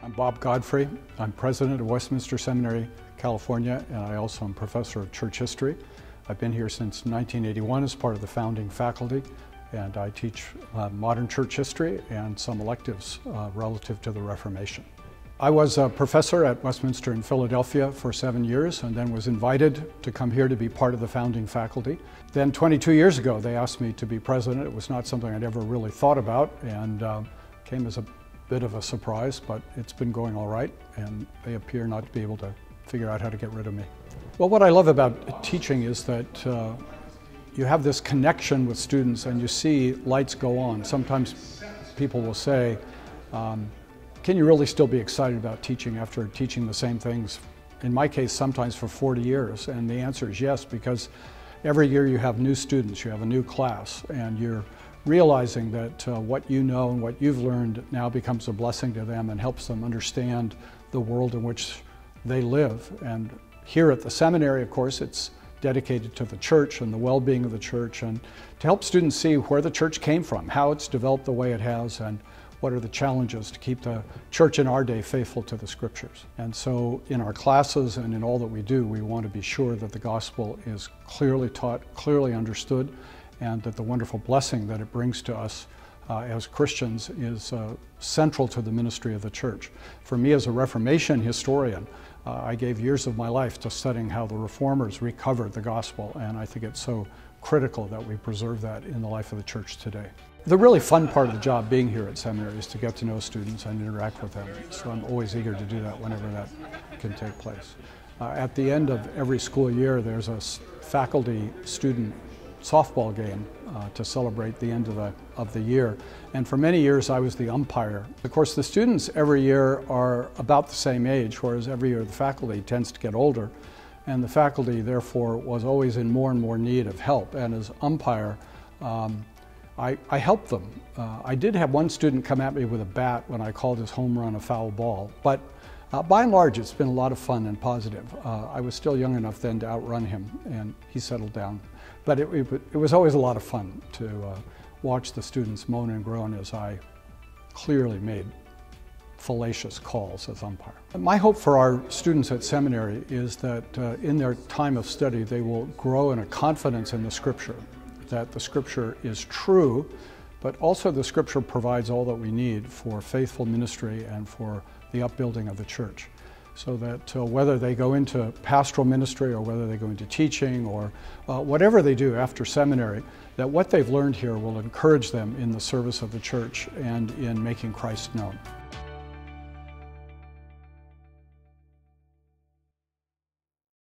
I'm Bob Godfrey. I'm president of Westminster Seminary, California, and I also am professor of church history. I've been here since 1981 as part of the founding faculty, and I teach modern church history and some electives relative to the Reformation. I was a professor at Westminster in Philadelphia for 7 years and then was invited to come here to be part of the founding faculty. Then 22 years ago they asked me to be president. It was not something I'd ever really thought about and came as a bit of a surprise, but it's been going all right and they appear not to be able to figure out how to get rid of me. Well, what I love about teaching is that you have this connection with students and you see lights go on. Sometimes people will say, can you really still be excited about teaching after teaching the same things, in my case, sometimes for 40 years? And the answer is yes, because every year you have new students, you have a new class, and you're realizing that what you know and what you've learned now becomes a blessing to them and helps them understand the world in which they live. And here at the seminary, of course, it's dedicated to the church and the well-being of the church, and to help students see where the church came from, how it's developed the way it has, and what are the challenges to keep the church in our day faithful to the scriptures. And so in our classes and in all that we do, we want to be sure that the gospel is clearly taught, clearly understood, and that the wonderful blessing that it brings to us as Christians is central to the ministry of the church. For me as a Reformation historian, I gave years of my life to studying how the Reformers recovered the gospel, and I think it's so critical that we preserve that in the life of the church today. The really fun part of the job being here at seminary is to get to know students and interact with them. So I'm always eager to do that whenever that can take place. At the end of every school year, there's a faculty-student softball game to celebrate the end of the year. And for many years, I was the umpire. Of course, the students every year are about the same age, whereas every year the faculty tends to get older. And the faculty, therefore, was always in more and more need of help. And as umpire, I helped them. I did have one student come at me with a bat when I called his home run a foul ball, but by and large it's been a lot of fun and positive. I was still young enough then to outrun him and he settled down. But it was always a lot of fun to watch the students moan and groan as I clearly made fallacious calls as umpire. My hope for our students at seminary is that in their time of study they will grow in a confidence in the scripture, that the scripture is true, but also the scripture provides all that we need for faithful ministry and for the upbuilding of the church. So that whether they go into pastoral ministry or whether they go into teaching or whatever they do after seminary, that what they've learned here will encourage them in the service of the church and in making Christ known.